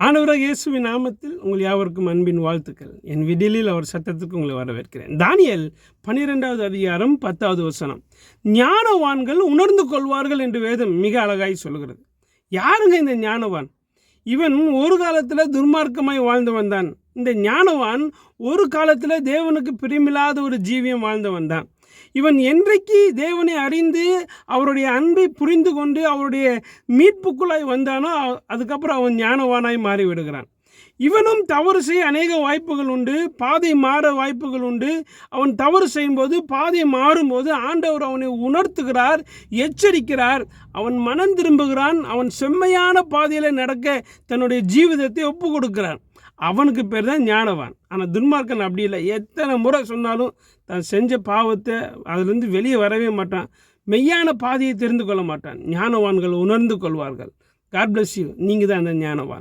ஆண்டவராக இயேசுவின் நாமத்தில் உங்கள் யாவருக்கும் அன்பின் வாழ்த்துக்கள். என் விடியலில் அவர் சட்டத்துக்கு உங்களை வரவேற்கிறேன். தானியேல் 12வது அதிகாரம் 10வது வசனம். ஞானவான்கள் உணர்ந்து கொள்வார்கள் என்று வேதம் மிக அழகாய் சொல்கிறது. யாருங்க இந்த ஞானவான்? இவன் ஒரு காலத்தில் துர்மார்க்கமாய் வாழ்ந்தவன் தான். இந்த ஞானவான் ஒரு காலத்தில் தேவனுக்கு பிரியமில்லாத ஒரு ஜீவியம் வாழ்ந்தவன் தான். இவன் என்றைக்கு தேவனை அறிந்து அவருடைய அன்பை புரிந்து கொண்டு அவருடைய மீட்புக்குள்ளாய் வந்தானோ அதுக்கப்புறம் அவன் ஞானவானாய் மாறிவிடுகிறான். இவனும் தவறு செய்ய அநேக வாய்ப்புகள் உண்டு, பாதை மாற வாய்ப்புகள் உண்டு. அவன் தவறு செய்யும்போது பாதை மாறும்போது ஆண்டவர் அவனை உணர்த்துகிறார், எச்சரிக்கிறார். அவன் மனம் திரும்புகிறான். அவன் செம்மையான பாதையில் நடக்க தன்னுடைய ஜீவிதத்தை ஒப்பு கொடுக்கிறான். அவனுக்கு பேர் தான் ஞானவான். ஆனால் துன்மார்க்கன் அப்படி இல்லை. எத்தனை முறை சொன்னாலும் தான் செஞ்ச பாவத்தை அதிலிருந்து வெளியே வரவே மாட்டான். மெய்யான பாதையை தெரிந்து கொள்ள மாட்டான். ஞானவான்கள் உணர்ந்து கொள்வார்கள். God bless you. நீங்கள் தான் அந்த ஞானவான்.